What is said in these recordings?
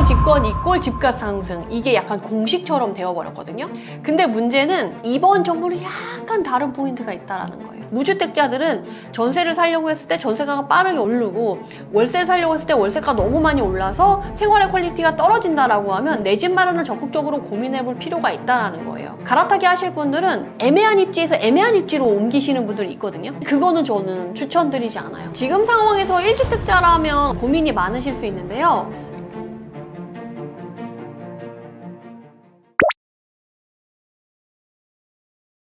민주당 집권 이꼴 집값 상승, 이게 약간 공식처럼 되어버렸거든요. 근데 문제는 이번 정부는 약간 다른 포인트가 있다는 거예요. 무주택자들은 전세를 살려고 했을 때 전세가가 빠르게 오르고, 월세를 살려고 했을 때 월세가 너무 많이 올라서 생활의 퀄리티가 떨어진다라고 하면 내 집 마련을 적극적으로 고민해볼 필요가 있다는 거예요. 갈아타기 하실 분들은 애매한 입지에서 애매한 입지로 옮기시는 분들이 있거든요. 그거는 저는 추천드리지 않아요. 지금 상황에서 1주택자라면 고민이 많으실 수 있는데요.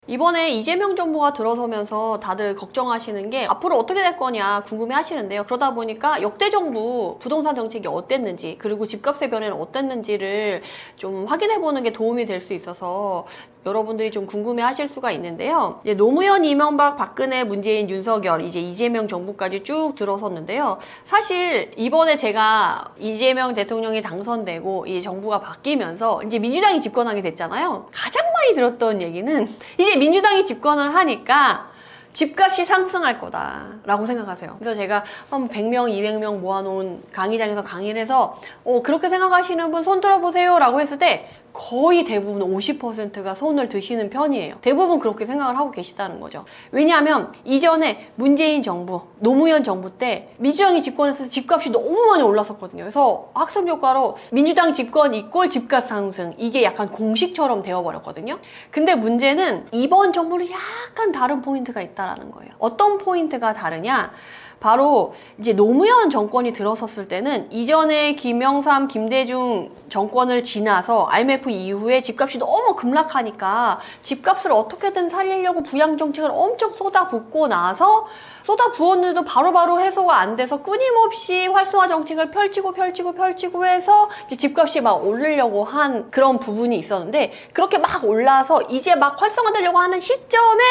이번에 이재명 정부가 들어서면서 다들 걱정하시는 게 앞으로 어떻게 될 거냐 궁금해 하시는데요. 그러다 보니까 역대 정부 부동산 정책이 어땠는지, 그리고 집값의 변화는 어땠는지를 좀 확인해 보는 게 도움이 될 수 있어서 여러분들이 좀 궁금해 하실 수가 있는데요. 이제 노무현, 이명박, 박근혜, 문재인, 윤석열, 이제 이재명 정부까지 쭉 들어섰는데요. 사실 이번에 제가 이재명 대통령이 당선되고 이제 정부가 바뀌면서 이제 민주당이 집권하게 됐잖아요. 가장 많이 들었던 얘기는 이제 민주당이 집권을 하니까 집값이 상승할 거다라고 생각하세요. 그래서 제가 한 100명, 200명 모아놓은 강의장에서 강의를 해서 그렇게 생각하시는 분 손 들어보세요 라고 했을 때 거의 대부분 50%가 손을 드시는 편이에요. 대부분 그렇게 생각을 하고 계시다는 거죠. 왜냐하면 이전에 문재인 정부, 노무현 정부 때 민주당이 집권했을 때 집값이 너무 많이 올랐었거든요. 그래서 학습 효과로 민주당 집권 이꼴 집값 상승, 이게 약간 공식처럼 되어버렸거든요. 근데 문제는 이번 정부는 약간 다른 포인트가 있다는 거예요. 어떤 포인트가 다르냐? 바로 이제 노무현 정권이 들어섰을 때는 이전에 김영삼, 김대중 정권을 지나서 IMF 이후에 집값이 너무 급락하니까 집값을 어떻게든 살리려고 부양정책을 엄청 쏟아붓고 나서 쏟아부었는데도 바로바로 해소가 안 돼서 끊임없이 활성화 정책을 펼치고 해서 이제 집값이 막 오르려고 한 그런 부분이 있었는데, 그렇게 막 올라서 이제 막 활성화되려고 하는 시점에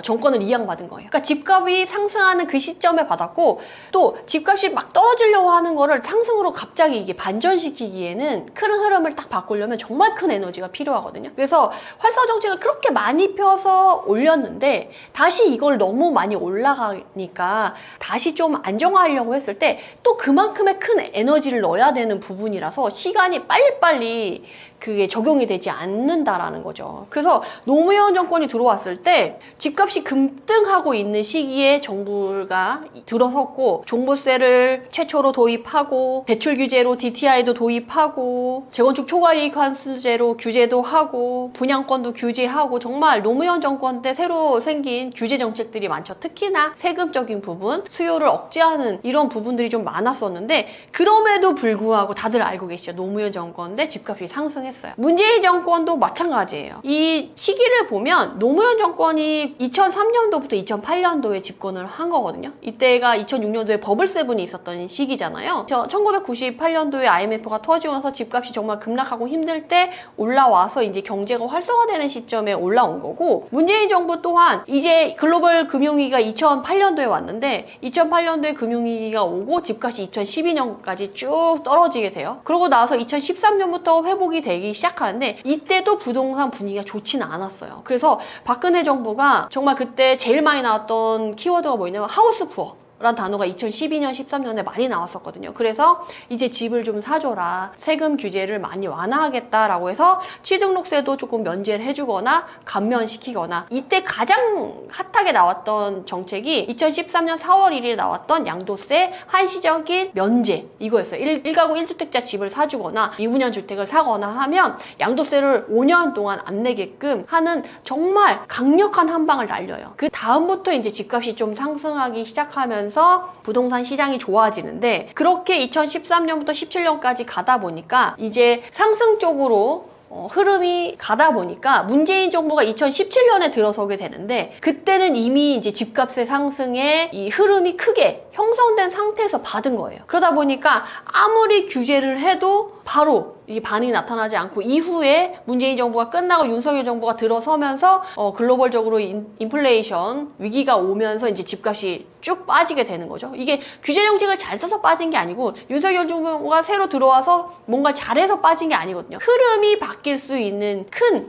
정권을 이양받은 거예요. 그러니까 집값이 상승하는 그 시점에 받았고, 또 집값이 막 떨어지려고 하는 거를 상승으로 갑자기 이게 반전시키기에는 큰 흐름을 딱 바꾸려면 정말 큰 에너지가 필요하거든요. 그래서 활성화 정책을 그렇게 많이 펴서 올렸는데 다시 이걸 너무 많이 올라가니 다시 좀 안정화하려고 했을 때 또 그만큼의 큰 에너지를 넣어야 되는 부분이라서 시간이 빨리빨리 그게 적용이 되지 않는다라는 거죠. 그래서 노무현 정권이 들어왔을 때 집값이 급등하고 있는 시기에 정부가 들어섰고, 종부세를 최초로 도입하고, 대출 규제로 DTI도 도입하고, 재건축 초과이익 환수제로 규제도 하고, 분양권도 규제하고, 정말 노무현 정권 때 새로 생긴 규제 정책들이 많죠. 특히나 세금적인 부분, 수요를 억제하는 이런 부분들이 좀 많았었는데, 그럼에도 불구하고 다들 알고 계시죠. 노무현 정권 때 집값이 상승했어요. 문재인 정권도 마찬가지예요. 이 시기를 보면 노무현 정권이 2003년도부터 2008년도에 집권을 한 거거든요. 이때가 2006년도에 버블7이 있었던 시기잖아요. 1998년도에 IMF가 터지고 나서 집값이 정말 급락하고 힘들 때 올라와서 이제 경제가 활성화되는 시점에 올라온 거고, 문재인 정부 또한 이제 글로벌 금융위기가 2008년도에 왔는데 2008년도에 금융위기가 오고 집값이 2012년까지 쭉 떨어지게 돼요. 그러고 나서 2013년부터 회복이 되기 시작하는데 이때도 부동산 분위기가 좋지는 않았어요. 그래서 박근혜 정부가 정말 그때 제일 많이 나왔던 키워드가 뭐냐면 하우스 푸어 라는 단어가 2012년, 13년에 많이 나왔었거든요. 그래서 이제 집을 좀 사줘라, 세금 규제를 많이 완화하겠다라고 해서 취등록세도 조금 면제를 해주거나 감면시키거나, 이때 가장 핫하게 나왔던 정책이 2013년 4월 1일에 나왔던 양도세 한시적인 면제, 이거였어요. 1가구 1주택자 집을 사주거나 미분양 주택을 사거나 하면 양도세를 5년 동안 안 내게끔 하는 정말 강력한 한 방을 날려요. 그 다음부터 이제 집값이 좀 상승하기 시작하면 부동산 시장이 좋아지는데, 그렇게 2013년부터 17년까지 가다 보니까 이제 상승 쪽으로 흐름이 가다 보니까 문재인 정부가 2017년에 들어서게 되는데, 그때는 이미 이제 집값의 상승에 이 흐름이 크게 형성된 상태에서 받은 거예요. 그러다 보니까 아무리 규제를 해도 바로 이 반응이 나타나지 않고, 이후에 문재인 정부가 끝나고 윤석열 정부가 들어서면서 글로벌적으로 인플레이션 위기가 오면서 이제 집값이 쭉 빠지게 되는 거죠. 이게 규제 정책을 잘 써서 빠진 게 아니고 윤석열 정부가 새로 들어와서 뭔가 잘해서 빠진 게 아니거든요. 흐름이 바뀔 수 있는 큰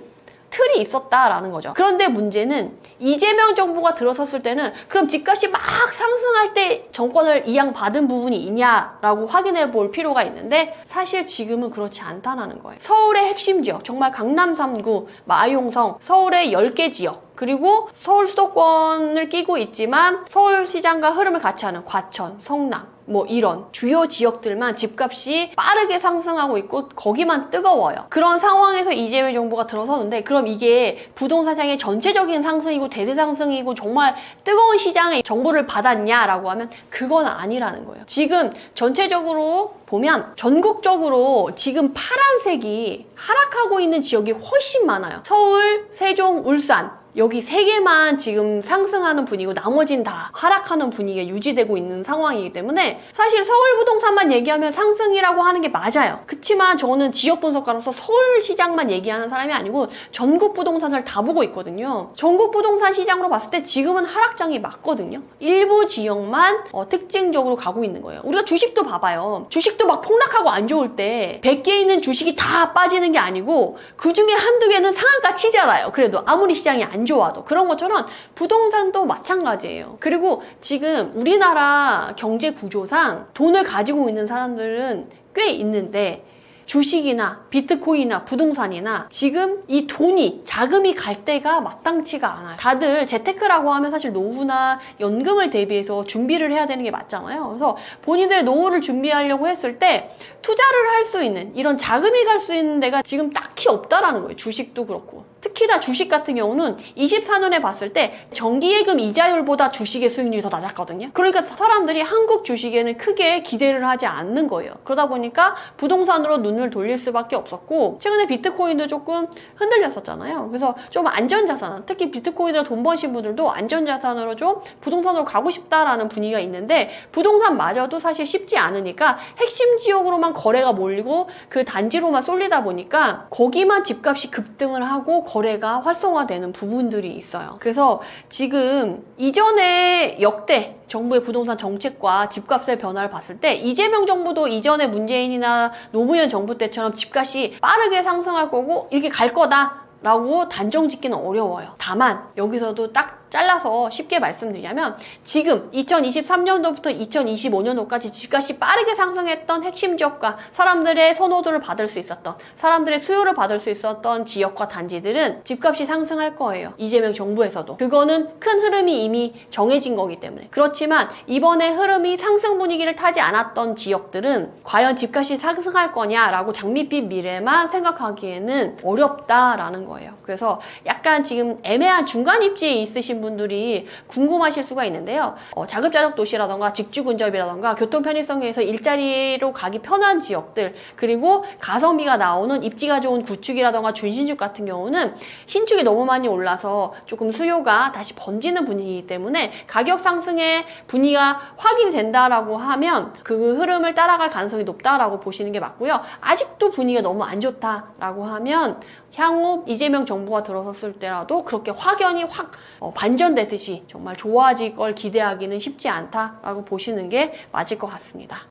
틀이 있었다라는 거죠. 그런데 문제는 이재명 정부가 들어섰을 때는 그럼 집값이 막 상승할 때 정권을 이양받은 부분이 있냐라고 확인해 볼 필요가 있는데 사실 지금은 그렇지 않다는 거예요. 서울의 핵심 지역, 정말 강남 3구, 마용성, 서울의 10개 지역, 그리고 서울 수도권을 끼고 있지만 서울시장과 흐름을 같이 하는 과천, 성남, 뭐 이런 주요 지역들만 집값이 빠르게 상승하고 있고 거기만 뜨거워요. 그런 상황에서 이재명 정부가 들어서는데 그럼 이게 부동산 시장의 전체적인 상승이고 대세 상승이고 정말 뜨거운 시장의 정보를 받았냐라고 하면 그건 아니라는 거예요. 지금 전체적으로 보면 전국적으로 지금 파란색이 하락하고 있는 지역이 훨씬 많아요. 서울, 세종, 울산 여기 3개만 지금 상승하는 분위기고 나머지는 다 하락하는 분위기가 유지되고 있는 상황이기 때문에 사실 서울 부동산만 얘기하면 상승이라고 하는 게 맞아요. 그렇지만 저는 지역 분석가로서 서울시장만 얘기하는 사람이 아니고 전국 부동산을 다 보고 있거든요. 전국 부동산 시장으로 봤을 때 지금은 하락장이 맞거든요. 일부 지역만 특징적으로 가고 있는 거예요. 우리가 주식도 봐봐요. 주식도 막 폭락하고 안 좋을 때 100개 있는 주식이 다 빠지는 게 아니고 그중에 한두 개는 상한가 치잖아요. 그래도 아무리 시장이 안 좋아도. 그런 것처럼 부동산도 마찬가지예요. 그리고 지금 우리나라 경제 구조상 돈을 가지고 있는 사람들은 꽤 있는데 주식이나 비트코인이나 부동산이나 지금 이 돈이 자금이 갈 때가 마땅치가 않아요. 다들 재테크라고 하면 사실 노후나 연금을 대비해서 준비를 해야 되는 게 맞잖아요. 그래서 본인들의 노후를 준비하려고 했을 때 투자를 할 수 있는 이런 자금이 갈 수 있는 데가 지금 딱히 없다라는 거예요. 주식도 그렇고. 특히나 주식 같은 경우는 24년에 봤을 때 정기예금 이자율보다 주식의 수익률이 더 낮았거든요. 그러니까 사람들이 한국 주식에는 크게 기대를 하지 않는 거예요. 그러다 보니까 부동산으로 눈을 돌릴 수밖에 없었고 최근에 비트코인도 조금 흔들렸었잖아요. 그래서 좀 안전자산, 특히 비트코인으로 돈 버신 분들도 안전자산으로 좀 부동산으로 가고 싶다라는 분위기가 있는데 부동산마저도 사실 쉽지 않으니까 핵심 지역으로만 거래가 몰리고 그 단지로만 쏠리다 보니까 거기만 집값이 급등을 하고 거래가 활성화되는 부분들이 있어요. 그래서 지금 이전에 역대 정부의 부동산 정책과 집값의 변화를 봤을 때 이재명 정부도 이전에 문재인이나 노무현 정부 때처럼 집값이 빠르게 상승할 거고 이렇게 갈 거다 라고 단정 짓기는 어려워요. 다만 여기서도 딱 잘라서 쉽게 말씀드리자면 지금 2023년도부터 2025년도까지 집값이 빠르게 상승했던 핵심 지역과 사람들의 선호도를 받을 수 있었던 사람들의 수요를 받을 수 있었던 지역과 단지들은 집값이 상승할 거예요. 이재명 정부에서도. 그거는 큰 흐름이 이미 정해진 거기 때문에. 그렇지만 이번에 흐름이 상승 분위기를 타지 않았던 지역들은 과연 집값이 상승할 거냐라고 장밋빛 미래만 생각하기에는 어렵다라는 거예요. 그래서 약간 지금 애매한 중간 입지에 있으신 분들이 궁금하실 수가 있는데요. 자급자족 도시라던가 직주 근접이라던가 교통 편의성에서 일자리로 가기 편한 지역들 그리고 가성비가 나오는 입지가 좋은 구축이라던가 준신축 같은 경우는 신축이 너무 많이 올라서 조금 수요가 다시 번지는 분위기이기 때문에 가격 상승의 분위기가 확인이 된다라고 하면 그 흐름을 따라갈 가능성이 높다라고 보시는 게 맞고요. 아직도 분위기가 너무 안 좋다라고 하면 향후 이재명 정부가 들어섰을 때라도 그렇게 확연히 확 반전되듯이 정말 좋아질 걸 기대하기는 쉽지 않다라고 보시는 게 맞을 것 같습니다.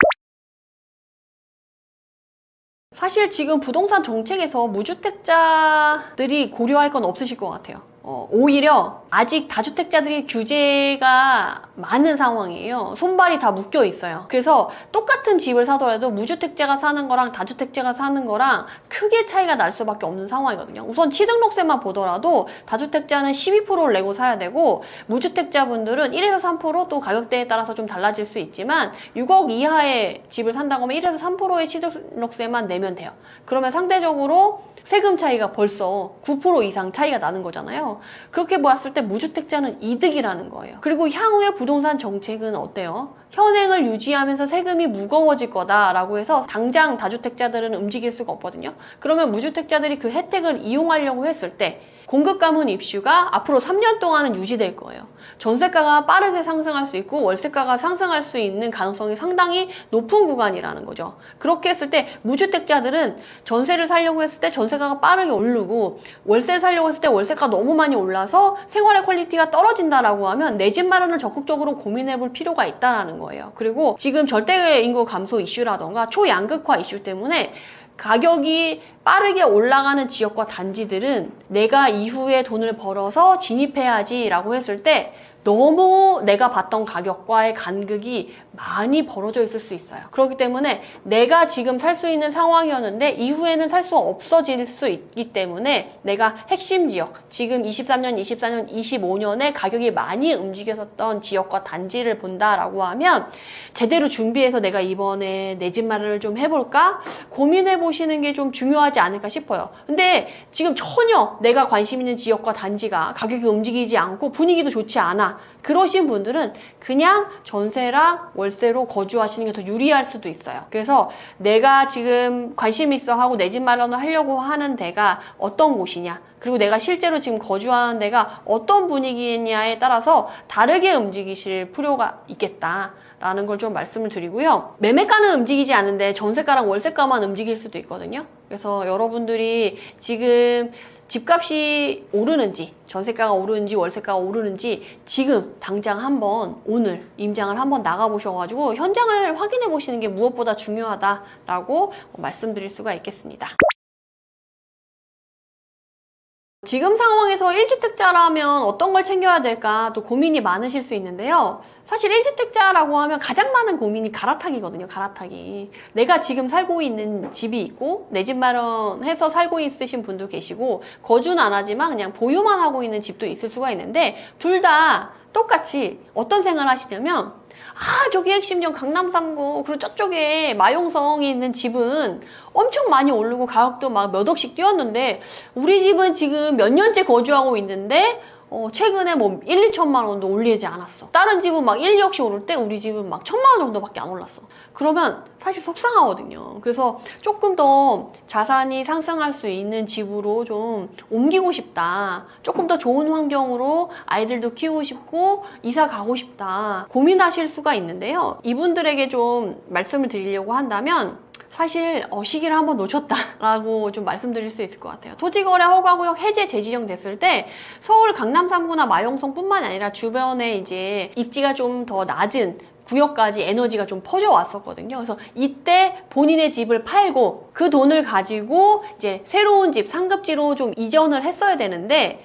사실 지금 부동산 정책에서 무주택자들이 고려할 건 없으실 것 같아요. 오히려 아직 다주택자들이 규제가 많은 상황이에요. 손발이 다 묶여 있어요. 그래서 똑같은 집을 사더라도 무주택자가 사는 거랑 다주택자가 사는 거랑 크게 차이가 날 수밖에 없는 상황이거든요. 우선 취등록세만 보더라도 다주택자는 12%를 내고 사야 되고 무주택자분들은 1에서 3% 또 가격대에 따라서 좀 달라질 수 있지만 6억 이하의 집을 산다고 하면 1에서 3%의 취등록세만 내면 돼요. 그러면 상대적으로 세금 차이가 벌써 9% 이상 차이가 나는 거잖아요. 그렇게 보았을 때 무주택자는 이득이라는 거예요. 그리고 향후의 부동산 정책은 어때요? 현행을 유지하면서 세금이 무거워질 거다라고 해서 당장 다주택자들은 움직일 수가 없거든요. 그러면 무주택자들이 그 혜택을 이용하려고 했을 때 공급 가문 입슈가 앞으로 3년 동안은 유지될 거예요. 전세가가 빠르게 상승할 수 있고 월세가가 상승할 수 있는 가능성이 상당히 높은 구간이라는 거죠. 그렇게 했을 때 무주택자들은 전세를 살려고 했을 때 전세가가 빠르게 오르고 월세를 살려고 했을 때 월세가 너무 많이 올라서 생활의 퀄리티가 떨어진다라고 하면 내 집 마련을 적극적으로 고민해 볼 필요가 있다라는 거예요. 그리고 지금 절대 인구 감소 이슈라던가 초양극화 이슈 때문에 가격이 빠르게 올라가는 지역과 단지들은 내가 이후에 돈을 벌어서 진입해야지 라고 했을 때 너무 내가 봤던 가격과의 간극이 많이 벌어져 있을 수 있어요. 그렇기 때문에 내가 지금 살 수 있는 상황이었는데 이후에는 살 수 없어질 수 있기 때문에 내가 핵심 지역, 지금 23년, 24년, 25년에 가격이 많이 움직였었던 지역과 단지를 본다라고 하면 제대로 준비해서 내가 이번에 내 집 마련을 좀 해볼까? 고민해 보시는 게 좀 중요하지 않을까 싶어요. 근데 지금 전혀 내가 관심 있는 지역과 단지가 가격이 움직이지 않고 분위기도 좋지 않아. 그러신 분들은 그냥 전세랑 월세로 거주하시는 게 더 유리할 수도 있어요. 그래서 내가 지금 관심 있어 하고 내 집 마련을 하려고 하는 데가 어떤 곳이냐, 그리고 내가 실제로 지금 거주하는 데가 어떤 분위기냐에 따라서 다르게 움직이실 필요가 있겠다 라는 걸 좀 말씀을 드리고요. 매매가는 움직이지 않는데 전세가랑 월세가만 움직일 수도 있거든요. 그래서 여러분들이 지금 집값이 오르는지, 전세가가 오르는지, 월세가가 오르는지 지금 당장 한번 오늘 임장을 한번 나가보셔가지고 현장을 확인해 보시는 게 무엇보다 중요하다라고 말씀드릴 수가 있겠습니다. 지금 상황에서 1주택자라면 어떤 걸 챙겨야 될까 또 고민이 많으실 수 있는데요. 사실 1주택자라고 하면 가장 많은 고민이 갈아타기거든요. 갈아타기. 내가 지금 살고 있는 집이 있고 내 집 마련해서 살고 있으신 분도 계시고 거주는 안 하지만 그냥 보유만 하고 있는 집도 있을 수가 있는데 둘 다 똑같이 어떤 생각을 하시냐면 저기 핵심역 강남 3구 그리고 저쪽에 마용성이 있는 집은 엄청 많이 오르고 가격도 막 몇 억씩 뛰었는데 우리 집은 지금 몇 년째 거주하고 있는데 최근에 뭐 1, 2천만 원도 올리지 않았어. 다른 집은 막 1, 2억씩 오를 때 우리 집은 막 1,000만 원 정도밖에 안 올랐어. 그러면 사실 속상하거든요. 그래서 조금 더 자산이 상승할 수 있는 집으로 좀 옮기고 싶다. 조금 더 좋은 환경으로 아이들도 키우고 싶고 이사 가고 싶다. 고민하실 수가 있는데요. 이분들에게 좀 말씀을 드리려고 한다면 사실 시기를 한번 놓쳤다라고 좀 말씀드릴 수 있을 것 같아요. 토지거래 허가구역 해제 재지정 됐을 때 서울 강남 3구나 마용성뿐만 아니라 주변에 이제 입지가 좀 더 낮은 구역까지 에너지가 좀 퍼져왔었거든요. 그래서 이때 본인의 집을 팔고 그 돈을 가지고 이제 새로운 집, 상급지로 좀 이전을 했어야 되는데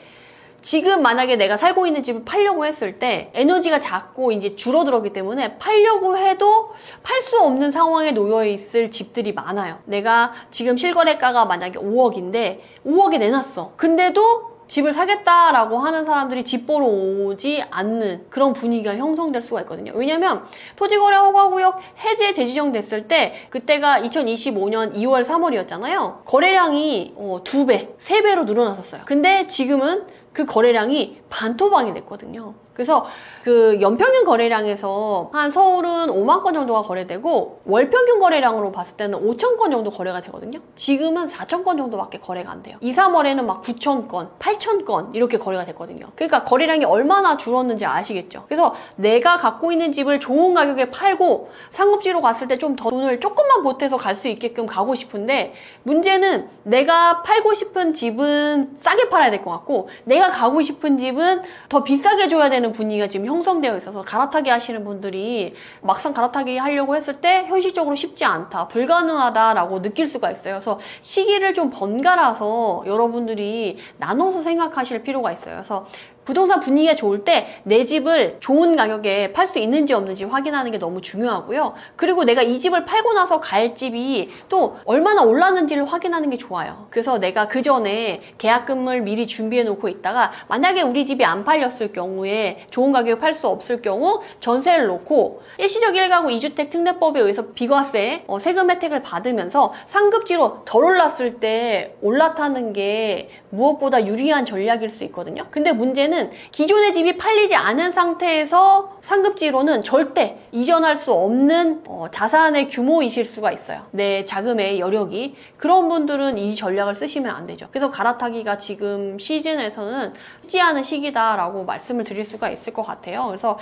지금 만약에 내가 살고 있는 집을 팔려고 했을 때 에너지가 작고 이제 줄어들었기 때문에 팔려고 해도 팔 수 없는 상황에 놓여 있을 집들이 많아요. 내가 지금 실거래가가 만약에 5억인데 5억에 내놨어. 근데도 집을 사겠다라고 하는 사람들이 집 보러 오지 않는 그런 분위기가 형성될 수가 있거든요. 왜냐면 토지거래 허가구역 해제 재지정 됐을 때 그때가 2025년 2월 3월이었잖아요. 거래량이 2배, 3배로 늘어났었어요. 근데 지금은 그 거래량이 반토막이 됐거든요. 그래서 그 연평균 거래량에서 한 서울은 5만 건 정도가 거래되고 월평균 거래량으로 봤을 때는 5천 건 정도 거래가 되거든요. 지금은 4천 건 정도밖에 거래가 안 돼요. 2, 3월에는 막 9천 건, 8천 건 이렇게 거래가 됐거든요. 그러니까 거래량이 얼마나 줄었는지 아시겠죠? 그래서 내가 갖고 있는 집을 좋은 가격에 팔고 상급지로 갔을 때 좀 더 돈을 조금만 보태서 갈 수 있게끔 가고 싶은데 문제는 내가 팔고 싶은 집은 싸게 팔아야 될 것 같고 내가 가고 싶은 집은 더 비싸게 줘야 되는 분위기가 지금 형성되어 있어서 갈아타기 하시는 분들이 막상 갈아타기 하려고 했을 때 현실적으로 쉽지 않다, 불가능하다라고 느낄 수가 있어요. 그래서 시기를 좀 번갈아서 여러분들이 나눠서 생각하실 필요가 있어요. 그래서 부동산 분위기가 좋을 때 내 집을 좋은 가격에 팔 수 있는지 없는지 확인하는 게 너무 중요하고요. 그리고 내가 이 집을 팔고 나서 갈 집이 또 얼마나 올랐는지를 확인하는 게 좋아요. 그래서 내가 그 전에 계약금을 미리 준비해 놓고 있다가 만약에 우리 집이 안 팔렸을 경우에 좋은 가격에 팔 수 없을 경우 전세를 놓고 일시적 1가구 2주택 특례법에 의해서 비과세 세금 혜택을 받으면서 상급지로 덜 올랐을 때 올라타는 게 무엇보다 유리한 전략일 수 있거든요. 근데 문제는 기존의 집이 팔리지 않은 상태에서 상급지로는 절대 이전할 수 없는 자산의 규모이실 수가 있어요. 내 자금의 여력이. 그런 분들은 이 전략을 쓰시면 안 되죠. 그래서 갈아타기가 지금 시즌에서는 쉽지 않은 시기다라고 말씀을 드릴 수가 있을 것 같아요. 그래서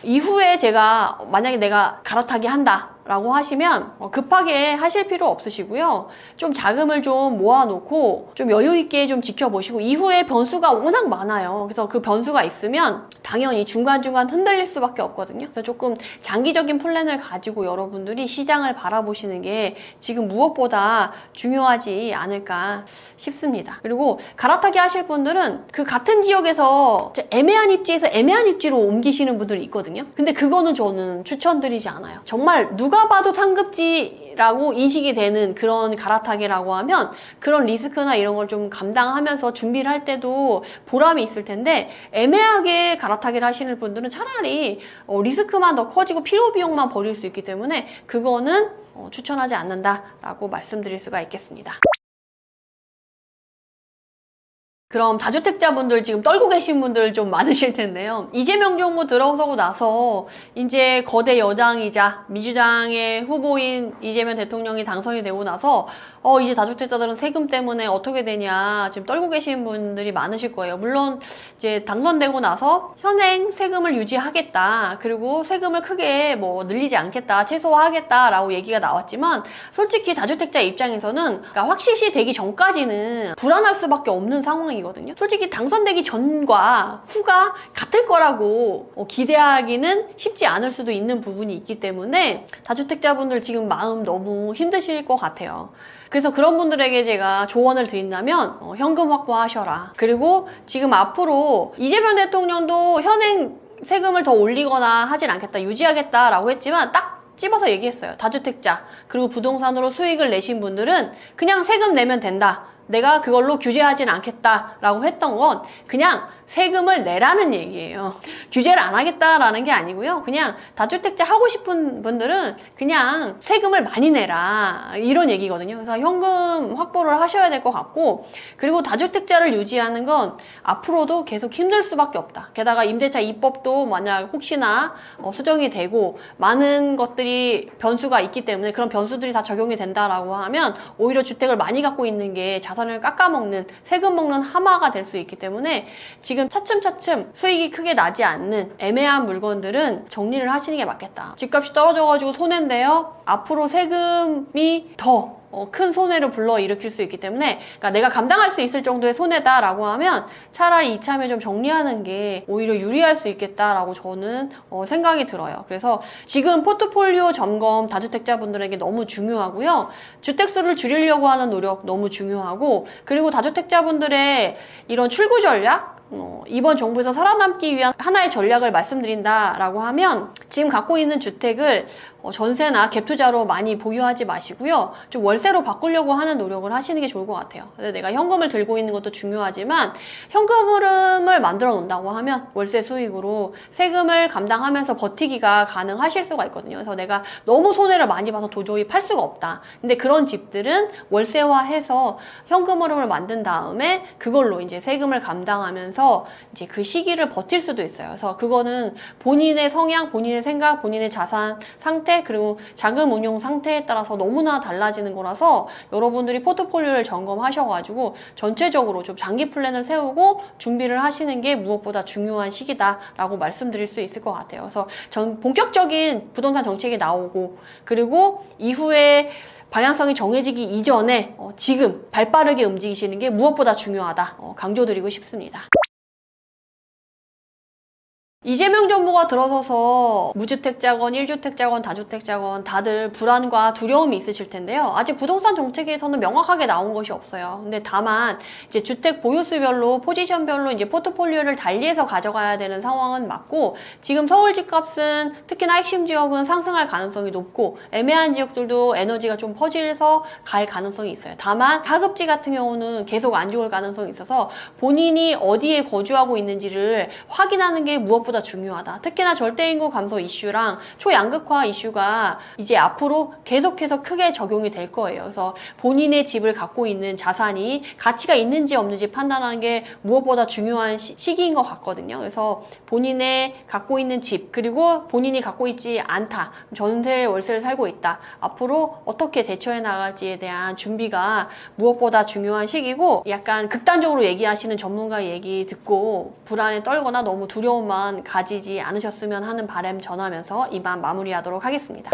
이후에 제가 만약에 내가 갈아타기 한다 라고 하시면 급하게 하실 필요 없으시고요. 좀 자금을 좀 모아놓고 좀 여유있게 좀 지켜보시고, 이후에 변수가 워낙 많아요. 그래서 그 변수가 있으면 당연히 중간중간 흔들릴 수밖에 없거든요. 그래서 조금 장기적인 플랜을 가지고 여러분들이 시장을 바라보시는 게 지금 무엇보다 중요하지 않을까 싶습니다. 그리고 갈아타기 하실 분들은 그 같은 지역에서 애매한 입지에서 애매한 입지로 옮기시는 분들이 있거든요. 근데 그거는 저는 추천드리지 않아요. 정말 누가 봐도 상급지라고 인식이 되는 그런 갈아타기라고 하면 그런 리스크나 이런 걸 좀 감당하면서 준비를 할 때도 보람이 있을 텐데, 애매하게 갈아타기를 하시는 분들은 차라리 리스크만 더 커지고 필요 비용만 버릴 수 있기 때문에 그거는 추천하지 않는다라고 말씀드릴 수가 있겠습니다. 그럼 다주택자분들 지금 떨고 계신 분들 좀 많으실 텐데요. 이재명 정부 들어서고 나서 이제 거대 여당이자 민주당의 후보인 이재명 대통령이 당선이 되고 나서 이제 다주택자들은 세금 때문에 어떻게 되냐 지금 떨고 계신 분들이 많으실 거예요. 물론 이제 당선되고 나서 현행 세금을 유지하겠다, 그리고 세금을 크게 뭐 늘리지 않겠다, 최소화하겠다라고 얘기가 나왔지만, 솔직히 다주택자 입장에서는 그러니까 확실시 되기 전까지는 불안할 수밖에 없는 상황이거든요. 솔직히 당선되기 전과 후가 같을 거라고 기대하기는 쉽지 않을 수도 있는 부분이 있기 때문에 다주택자분들 지금 마음 너무 힘드실 것 같아요. 그래서 그런 분들에게 제가 조언을 드린다면 현금 확보하셔라. 그리고 지금 앞으로 이재명 대통령도 현행 세금을 더 올리거나 하진 않겠다, 유지하겠다라고 했지만 딱 집어서 얘기했어요. 다주택자 그리고 부동산으로 수익을 내신 분들은 그냥 세금 내면 된다, 내가 그걸로 규제하진 않겠다라고 했던 건 그냥 세금을 내라는 얘기예요. 규제를 안 하겠다라는 게 아니고요. 그냥 다주택자 하고 싶은 분들은 그냥 세금을 많이 내라, 이런 얘기거든요. 그래서 현금 확보를 하셔야 될 것 같고, 그리고 다주택자를 유지하는 건 앞으로도 계속 힘들 수밖에 없다. 게다가 임대차 입법도 만약 혹시나 수정이 되고 많은 것들이 변수가 있기 때문에 그런 변수들이 다 적용이 된다라고 하면 오히려 주택을 많이 갖고 있는 게 자산을 깎아먹는, 세금 먹는 하마가 될 수 있기 때문에 지금 차츰차츰 수익이 크게 나지 않는 애매한 물건들은 정리를 하시는 게 맞겠다. 집값이 떨어져가지고 손해인데요, 앞으로 세금이 더 큰 손해를 불러일으킬 수 있기 때문에, 그러니까 내가 감당할 수 있을 정도의 손해다라고 하면 차라리 이참에 좀 정리하는 게 오히려 유리할 수 있겠다라고 저는 생각이 들어요. 그래서 지금 포트폴리오 점검 다주택자분들에게 너무 중요하고요. 주택수를 줄이려고 하는 노력 너무 중요하고, 그리고 다주택자분들의 이런 출구 전략, 이번 정부에서 살아남기 위한 하나의 전략을 말씀드린다라고 하면, 지금 갖고 있는 주택을 전세나 갭투자로 많이 보유하지 마시고요. 좀 월세로 바꾸려고 하는 노력을 하시는 게 좋을 것 같아요. 내가 현금을 들고 있는 것도 중요하지만 현금 흐름을 만들어 놓는다고 하면 월세 수익으로 세금을 감당하면서 버티기가 가능하실 수가 있거든요. 그래서 내가 너무 손해를 많이 봐서 도저히 팔 수가 없다. 근데 그런 집들은 월세화해서 현금 흐름을 만든 다음에 그걸로 이제 세금을 감당하면서 이제 그 시기를 버틸 수도 있어요. 그래서 그거는 본인의 성향, 본인의 생각, 본인의 자산 상태, 그리고 자금 운용 상태에 따라서 너무나 달라지는 거라서 여러분들이 포트폴리오를 점검하셔가지고 전체적으로 좀 장기 플랜을 세우고 준비를 하시는 게 무엇보다 중요한 시기다라고 말씀드릴 수 있을 것 같아요. 그래서 본격적인 부동산 정책이 나오고, 그리고 이후에 방향성이 정해지기 이전에 지금 발빠르게 움직이시는 게 무엇보다 중요하다 강조드리고 싶습니다. 이재명 정부가 들어서서 무주택자건 1주택자건 다주택자건 다들 불안과 두려움이 있으실 텐데요. 아직 부동산 정책에서는 명확하게 나온 것이 없어요. 근데 다만 이제 주택 보유수별로, 포지션별로 이제 포트폴리오를 달리해서 가져가야 되는 상황은 맞고, 지금 서울 집값은 특히나 핵심 지역은 상승할 가능성이 높고 애매한 지역들도 에너지가 좀 퍼져서 갈 가능성이 있어요. 다만 하급지 같은 경우는 계속 안 좋을 가능성이 있어서 본인이 어디에 거주하고 있는지를 확인하는 게 무엇보다 중요하다. 특히나 절대인구 감소 이슈랑 초양극화 이슈가 이제 앞으로 계속해서 크게 적용이 될 거예요. 그래서 본인의 집을 갖고 있는 자산이 가치가 있는지 없는지 판단하는 게 무엇보다 중요한 시기인 것 같거든요. 그래서 본인의 갖고 있는 집, 그리고 본인이 갖고 있지 않다, 전세 월세를 살고 있다, 앞으로 어떻게 대처해 나갈지에 대한 준비가 무엇보다 중요한 시기고, 약간 극단적으로 얘기하시는 전문가 얘기 듣고 불안에 떨거나 너무 두려움만 가지지 않으셨으면 하는 바람 전하면서 이만 마무리하도록 하겠습니다.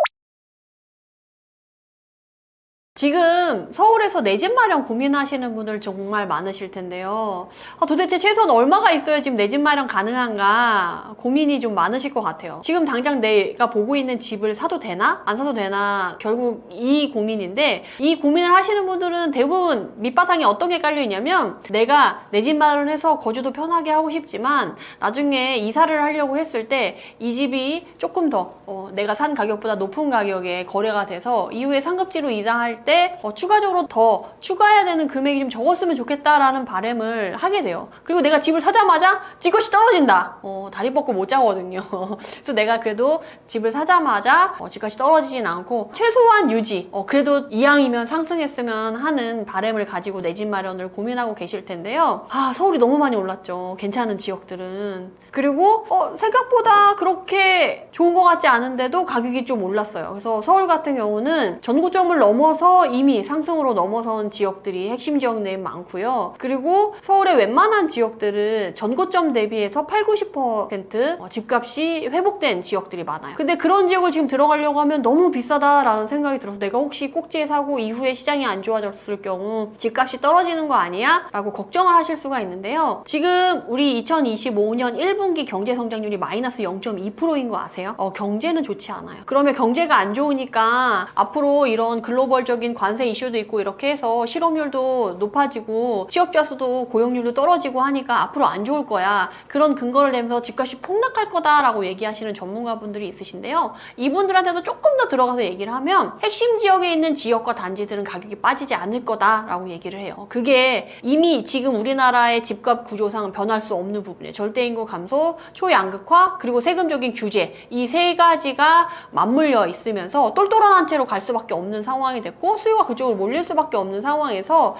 지금 서울에서 내 집 마련 고민하시는 분들 정말 많으실 텐데요. 도대체 최소한 얼마가 있어야 지금 내 집 마련 가능한가 고민이 좀 많으실 것 같아요. 지금 당장 내가 보고 있는 집을 사도 되나? 안 사도 되나? 결국 이 고민인데, 이 고민을 하시는 분들은 대부분 밑바탕에 어떤 게 깔려 있냐면, 내가 내 집 마련해서 거주도 편하게 하고 싶지만 나중에 이사를 하려고 했을 때 이 집이 조금 더 내가 산 가격보다 높은 가격에 거래가 돼서 이후에 상급지로 이사할 때 추가적으로 더 추가해야 되는 금액이 좀 적었으면 좋겠다라는 바람을 하게 돼요. 그리고 내가 집을 사자마자 집값이 떨어진다. 다리 뻗고 못 자거든요. 그래서 내가 그래도 집을 사자마자 집값이 떨어지진 않고 최소한 유지, 그래도 이왕이면 상승했으면 하는 바람을 가지고 내 집 마련을 고민하고 계실 텐데요. 서울이 너무 많이 올랐죠. 괜찮은 지역들은. 그리고 생각보다 그렇게 좋은 것 같지 않은데도 가격이 좀 올랐어요. 그래서 서울 같은 경우는 전고점을 넘어서 이미 상승으로 넘어선 지역들이 핵심 지역 내에 많고요. 그리고 서울의 웬만한 지역들은 전고점 대비해서 80~90% 집값이 회복된 지역들이 많아요. 근데 그런 지역을 지금 들어가려고 하면 너무 비싸다라는 생각이 들어서 내가 혹시 꼭지에 사고 이후에 시장이 안 좋아졌을 경우 집값이 떨어지는 거 아니야? 라고 걱정을 하실 수가 있는데요. 지금 우리 2025년 1분기 경제 성장률이 마이너스 0.2%인 거 아세요? 경제는 좋지 않아요. 그러면 경제가 안 좋으니까 앞으로 이런 글로벌적인 관세 이슈도 있고 이렇게 해서 실업률도 높아지고 취업자 수도 고용률도 떨어지고 하니까 앞으로 안 좋을 거야. 그런 근거를 내면서 집값이 폭락할 거다라고 얘기하시는 전문가분들이 있으신데요. 이분들한테도 조금 더 들어가서 얘기를 하면 핵심 지역에 있는 지역과 단지들은 가격이 빠지지 않을 거다라고 얘기를 해요. 그게 이미 지금 우리나라의 집값 구조상 변할 수 없는 부분이에요. 절대인구 감소, 초양극화, 그리고 세금적인 규제, 이 세 가지가 맞물려 있으면서 똘똘한 채로 갈 수밖에 없는 상황이 됐고 수요가 그쪽으로 몰릴 수밖에 없는 상황에서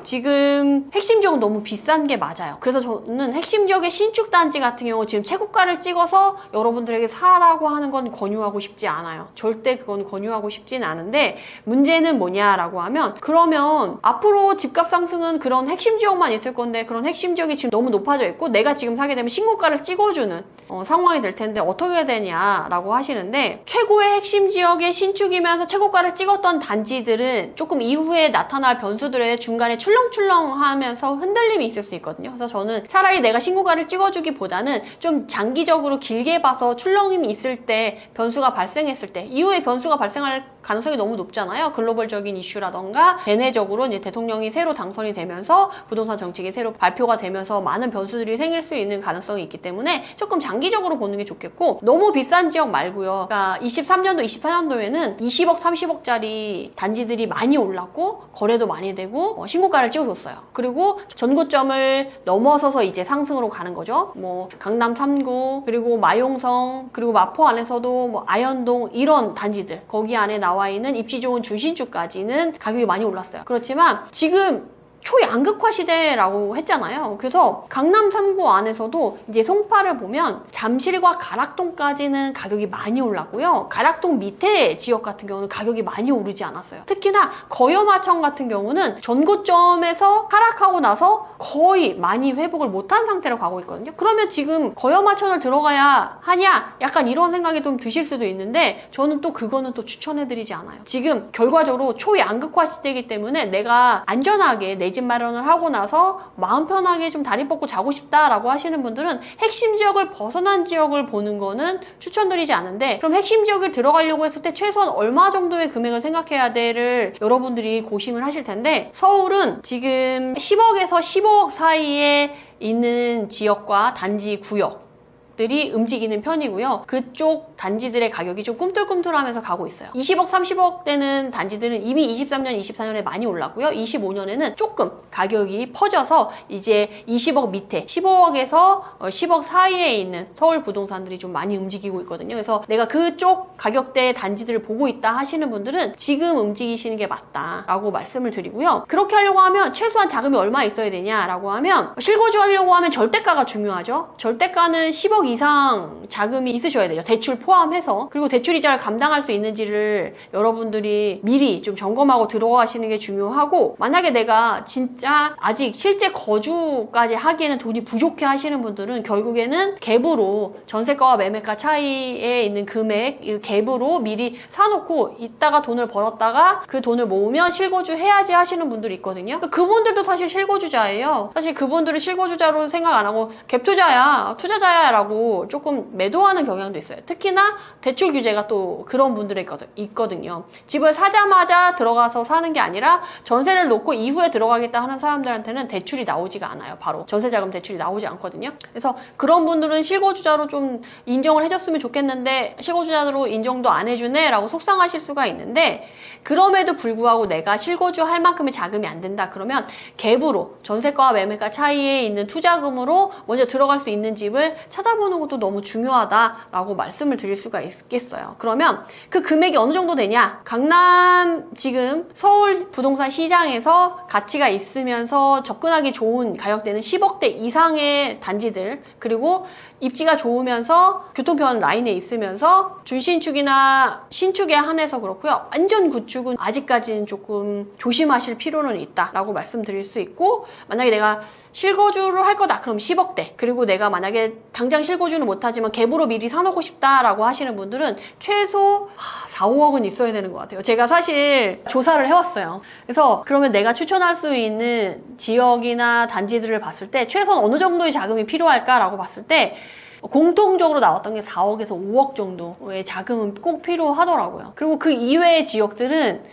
지금 핵심 지역은 너무 비싼 게 맞아요. 그래서 저는 핵심 지역의 신축 단지 같은 경우 지금 최고가를 찍어서 여러분들에게 사라고 하는 건 권유하고 싶지 않아요. 절대 그건 권유하고 싶진 않은데, 문제는 뭐냐라고 하면, 그러면 앞으로 집값 상승은 그런 핵심 지역만 있을 건데 그런 핵심 지역이 지금 너무 높아져 있고 내가 지금 사게 되면 신고가를 찍어주는 상황이 될 텐데 어떻게 되냐라고 하시는데, 최고의 핵심 지역의 신축이면서 최고가를 찍었던 단지들은 조금 이후에 나타날 변수들의 중간에 출렁출렁하면서 흔들림이 있을 수 있거든요. 그래서 저는 차라리 내가 신고가를 찍어주기보다는 좀 장기적으로 길게 봐서 출렁임이 있을 때, 변수가 발생했을 때, 이후에 변수가 발생할 가능성이 너무 높잖아요. 글로벌적인 이슈라던가 대내적으로 이제 대통령이 새로 당선이 되면서 부동산 정책이 새로 발표가 되면서 많은 변수들이 생길 수 있는 가능성이 있기 때문에 조금 장기적으로 보는 게 좋겠고, 너무 비싼 지역 말고요. 그러니까 23년도, 24년도에는 20억, 30억짜리 단지들이 많이 올랐고 거래도 많이 되고 신고가를 찍어줬어요. 그리고 전고점을 넘어서서 이제 상승으로 가는 거죠. 강남 3구, 그리고 마용성, 그리고 마포 안에서도 아현동, 이런 단지들, 거기 안에 나와 있는 입지 좋은 중심주까지는 가격이 많이 올랐어요. 그렇지만 지금 초양극화 시대라고 했잖아요. 그래서 강남 3구 안에서도 이제 송파를 보면 잠실과 가락동까지는 가격이 많이 올랐고요. 가락동 밑에 지역 같은 경우는 가격이 많이 오르지 않았어요. 특히나 거여마천 같은 경우는 전고점에서 하락하고 나서 거의 많이 회복을 못한 상태로 가고 있거든요. 그러면 지금 거여마천을 들어가야 하냐? 약간 이런 생각이 좀 드실 수도 있는데, 저는 또 그거는 또 추천해드리지 않아요. 지금 결과적으로 초양극화 시대이기 때문에 내가 안전하게 내 집 마련을 하고 나서 마음 편하게 좀 다리 뻗고 자고 싶다라고 하시는 분들은 핵심 지역을 벗어난 지역을 보는 거는 추천드리지 않은데, 그럼 핵심 지역을 들어가려고 했을 때 최소한 얼마 정도의 금액을 생각해야 돼를 여러분들이 고심을 하실 텐데, 서울은 지금 10억에서 15억 사이에 있는 지역과 단지 구역 들이 움직이는 편이고요. 그쪽 단지들의 가격이 좀 꿈틀꿈틀하면서 가고 있어요. 20억, 30억 되는 단지들은 이미 23년, 24년에 많이 올랐고요. 25년에는 조금 가격이 퍼져서 이제 20억 밑에 15억에서 10억 사이에 있는 서울 부동산들이 좀 많이 움직이고 있거든요. 그래서 내가 그쪽 가격대의 단지들을 보고 있다 하시는 분들은 지금 움직이시는 게 맞다라고 말씀을 드리고요. 그렇게 하려고 하면 최소한 자금이 얼마 있어야 되냐라고 하면, 실거주 하려고 하면 절대가가 중요하죠. 절대가는 10억 이상 자금이 있으셔야 돼요. 대출 포함해서, 그리고 대출이자를 감당할 수 있는지를 여러분들이 미리 좀 점검하고 들어가시는 게 중요하고, 만약에 내가 진짜 아직 실제 거주까지 하기에는 돈이 부족해 하시는 분들은 결국에는 갭으로, 전세가와 매매가 차이에 있는 금액, 이 갭으로 미리 사놓고 이따가 돈을 벌었다가 그 돈을 모으면 실거주 해야지 하시는 분들이 있거든요. 그분들도 사실 실거주자예요. 사실 그분들은 실거주자로 생각 안 하고 갭 투자야, 투자자야 라고 조금 매도하는 경향도 있어요. 특히나 대출 규제가 또 그런 분들이 있거든요. 집을 사자마자 들어가서 사는 게 아니라 전세를 놓고 이후에 들어가겠다 하는 사람들한테는 대출이 나오지가 않아요. 바로 전세자금 대출이 나오지 않거든요. 그래서 그런 분들은 실거주자로 좀 인정을 해줬으면 좋겠는데 실거주자로 인정도 안 해주네 라고 속상하실 수가 있는데, 그럼에도 불구하고 내가 실거주 할 만큼의 자금이 안 된다 그러면 갭으로, 전세가와 매매가 차이에 있는 투자금으로 먼저 들어갈 수 있는 집을 찾아보는 것도 너무 중요하다라고 말씀을 드릴 수가 있겠어요. 그러면 그 금액이 어느 정도 되냐? 강남, 지금 서울 부동산 시장에서 가치가 있으면서 접근하기 좋은 가격대는 10억대 이상의 단지들, 그리고 입지가 좋으면서 교통편 라인에 있으면서 준신축이나 신축에 한해서 그렇고요. 완전 구축은 아직까지는 조금 조심하실 필요는 있다라고 말씀드릴 수 있고, 만약에 내가 실거주를 할 거다 그럼 10억대, 그리고 내가 만약에 당장 실거주는 못하지만 갭으로 미리 사놓고 싶다라고 하시는 분들은 최소 4, 5억은 있어야 되는 것 같아요. 제가 사실 조사를 해왔어요. 그래서 그러면 내가 추천할 수 있는 지역이나 단지들을 봤을 때 최소한 어느 정도의 자금이 필요할까라고 봤을 때 공통적으로 나왔던 게 4억에서 5억 정도의 자금은 꼭 필요하더라고요. 그리고 그 이외의 지역들은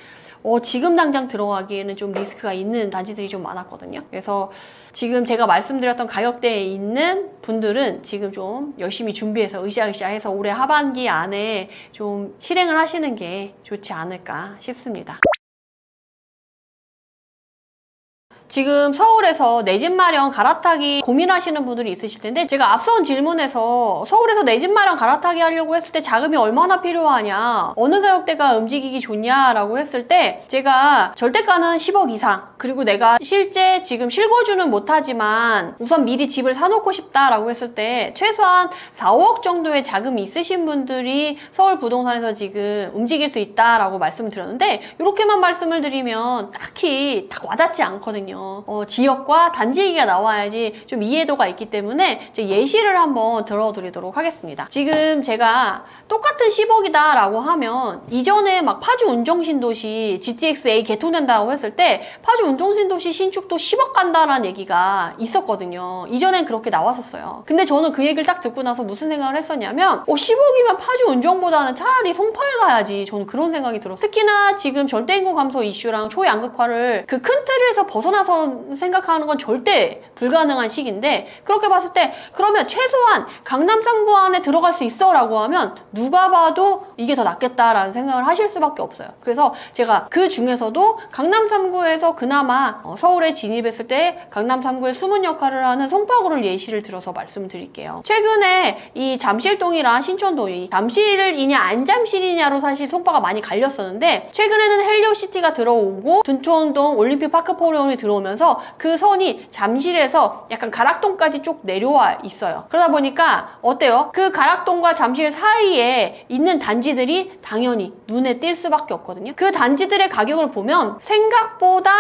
지금 당장 들어가기에는 좀 리스크가 있는 단지들이 좀 많았거든요. 그래서 지금 제가 말씀드렸던 가격대에 있는 분들은 지금 좀 열심히 준비해서 으쌰으쌰 해서 올해 하반기 안에 좀 실행을 하시는 게 좋지 않을까 싶습니다. 지금 서울에서 내 집 마련 갈아타기 고민하시는 분들이 있으실 텐데, 제가 앞선 질문에서 서울에서 내 집 마련 갈아타기 하려고 했을 때 자금이 얼마나 필요하냐, 어느 가격대가 움직이기 좋냐라고 했을 때 제가 절대가는 10억 이상, 그리고 내가 실제 지금 실거주는 못하지만 우선 미리 집을 사놓고 싶다라고 했을 때 최소한 4, 5억 정도의 자금이 있으신 분들이 서울 부동산에서 지금 움직일 수 있다라고 말씀을 드렸는데, 이렇게만 말씀을 드리면 딱히 딱 와닿지 않거든요. 지역과 단지 얘기가 나와야지 좀 이해도가 있기 때문에 예시를 한번 들어드리도록 하겠습니다. 지금 제가 똑같은 10억이다 라고 하면, 이전에 막 파주 운정신도시 GTX-A 개통된다고 했을 때 파주 운정신도시 신축도 10억 간다라는 얘기가 있었거든요. 이전엔 그렇게 나왔었어요. 근데 저는 그 얘기를 딱 듣고 나서 무슨 생각을 했었냐면 10억이면 파주 운정보다는 차라리 송파를 가야지, 저는 그런 생각이 들었어요. 특히나 지금 절대인구 감소 이슈랑 초양극화를 그 큰 틀에서 벗어나서 생각하는 건 절대 불가능한 시기인데, 그렇게 봤을 때 그러면 최소한 강남 3구 안에 들어갈 수 있어 라고 하면 누가 봐도 이게 더 낫겠다라는 생각을 하실 수밖에 없어요. 그래서 제가 그 중에서도 강남 3구에서 그나마 서울에 진입했을 때 강남 3구의 숨은 역할을 하는 송파구를 예시를 들어서 말씀드릴게요. 최근에 이 잠실동이랑 신촌동이 잠실이냐 안 잠실이냐로 사실 송파가 많이 갈렸었는데, 최근에는 헬리오시티가 들어오고 둔촌동 올림픽 파크포레온이 들어오면서 그 선이 잠실에서 약간 가락동까지 쭉 내려와 있어요. 그러다 보니까 어때요? 그 가락동과 잠실 사이에 있는 단지들이 당연히 눈에 띌 수밖에 없거든요. 그 단지들의 가격을 보면 생각보다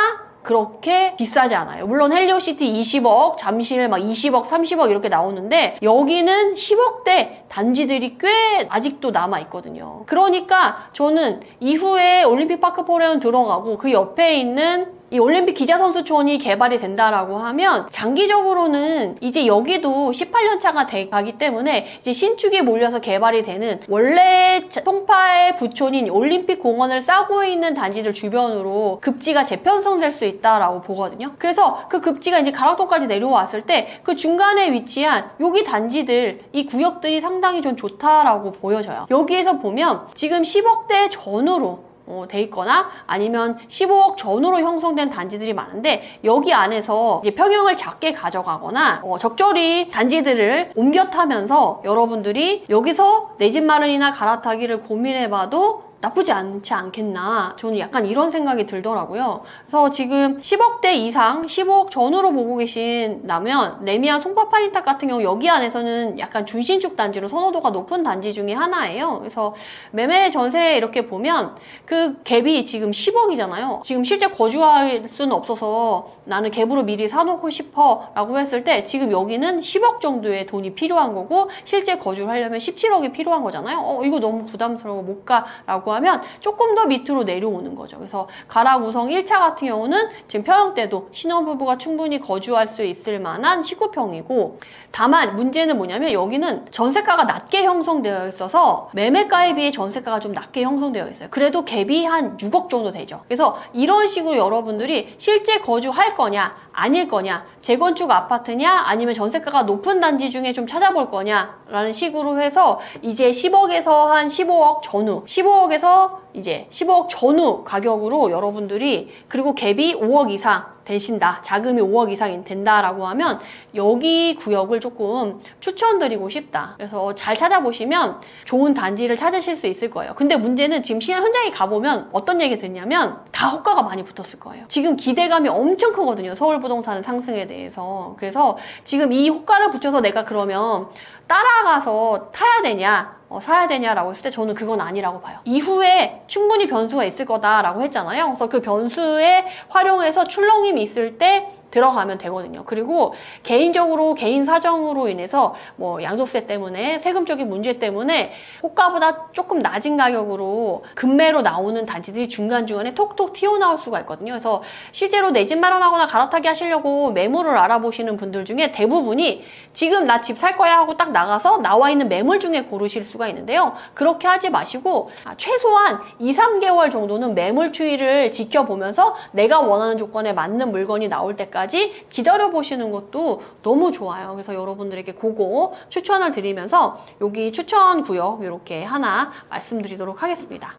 그렇게 비싸지 않아요. 물론 헬리오시티 20억, 잠실 막 20억, 30억 이렇게 나오는데 여기는 10억대 단지들이 꽤 아직도 남아있거든요. 그러니까 저는 이후에 올림픽 파크포레온 들어가고 그 옆에 있는 이 올림픽 기자선수촌이 개발이 된다라고 하면 장기적으로는 이제 여기도 18년차가 돼 가기 때문에 이제 신축이 몰려서 개발이 되는, 원래 송파의 부촌인 올림픽 공원을 싸고 있는 단지들 주변으로 급지가 재편성될 수 있다라고 보거든요. 그래서 그 급지가 이제 가락동까지 내려왔을 때 그 중간에 위치한 여기 단지들, 이 구역들이 상당히 좀 좋다라고 보여져요. 여기에서 보면 지금 10억대 전후로 돼 있거나 아니면 15억 전후로 형성된 단지들이 많은데, 여기 안에서 이제 평형을 작게 가져가거나 적절히 단지들을 옮겨 타면서 여러분들이 여기서 내 집 마련이나 갈아타기를 고민해봐도 나쁘지 않지 않겠나, 저는 약간 이런 생각이 들더라고요. 그래서 지금 10억대 이상, 15억 전후로 보고 계신다면 레미안 송파파인탁 같은 경우 여기 안에서는 약간 준신축 단지로 선호도가 높은 단지 중에 하나예요. 그래서 매매 전세 이렇게 보면 그 갭이 지금 10억이잖아요. 지금 실제 거주할 수는 없어서 나는 갭으로 미리 사놓고 싶어 라고 했을 때 지금 여기는 10억 정도의 돈이 필요한 거고 실제 거주를 하려면 17억이 필요한 거잖아요. 이거 너무 부담스러워 못 가 라고 하면 조금 더 밑으로 내려오는 거죠. 그래서 가락우성 1차 같은 경우는 지금 평형대도 신혼부부가 충분히 거주할 수 있을 만한 19평이고, 다만 문제는 뭐냐면 여기는 전세가가 낮게 형성되어 있어서 매매가에 비해 전세가가 좀 낮게 형성되어 있어요. 그래도 갭이 한 6억 정도 되죠. 그래서 이런 식으로 여러분들이 실제 거주할 거냐 아닐 거냐, 재건축 아파트냐 아니면 전세가가 높은 단지 중에 좀 찾아볼 거냐 라는 식으로 해서 이제 10억에서 한 15억 전후, 15억에서 이제 15억 전후 가격으로 여러분들이, 그리고 갭이 5억 이상 되신다, 자금이 5억 이상 된다라고 하면 여기 구역을 조금 추천드리고 싶다. 그래서 잘 찾아보시면 좋은 단지를 찾으실 수 있을 거예요. 근데 문제는 지금 시장 현장에 가보면 어떤 얘기 듣냐면 다 호가가 많이 붙었을 거예요. 지금 기대감이 엄청 크거든요, 서울 부동산 상승에 대해서. 그래서 지금 이 호가를 붙여서 내가 그러면 따라가서 타야 되냐, 사야 되냐라고 했을 때 저는 그건 아니라고 봐요. 이후에 충분히 변수가 있을 거다라고 했잖아요. 그래서 그 변수에 활용해서 출렁임이 있을 때 들어가면 되거든요. 그리고 개인적으로 개인 사정으로 인해서 뭐 양도세 때문에, 세금적인 문제 때문에 호가보다 조금 낮은 가격으로 급매로 나오는 단지들이 중간중간에 톡톡 튀어나올 수가 있거든요. 그래서 실제로 내 집 마련하거나 갈아타기 하시려고 매물을 알아보시는 분들 중에 대부분이 지금 나 집 살 거야 하고 딱 나가서 나와 있는 매물 중에 고르실 수가 있는데요. 그렇게 하지 마시고 최소한 2, 3개월 정도는 매물 추이를 지켜보면서 내가 원하는 조건에 맞는 물건이 나올 때까지 기다려보시는 것도 너무 좋아요. 그래서 여러분들에게 그거 추천을 드리면서 여기 추천 구역 이렇게 하나 말씀드리도록 하겠습니다.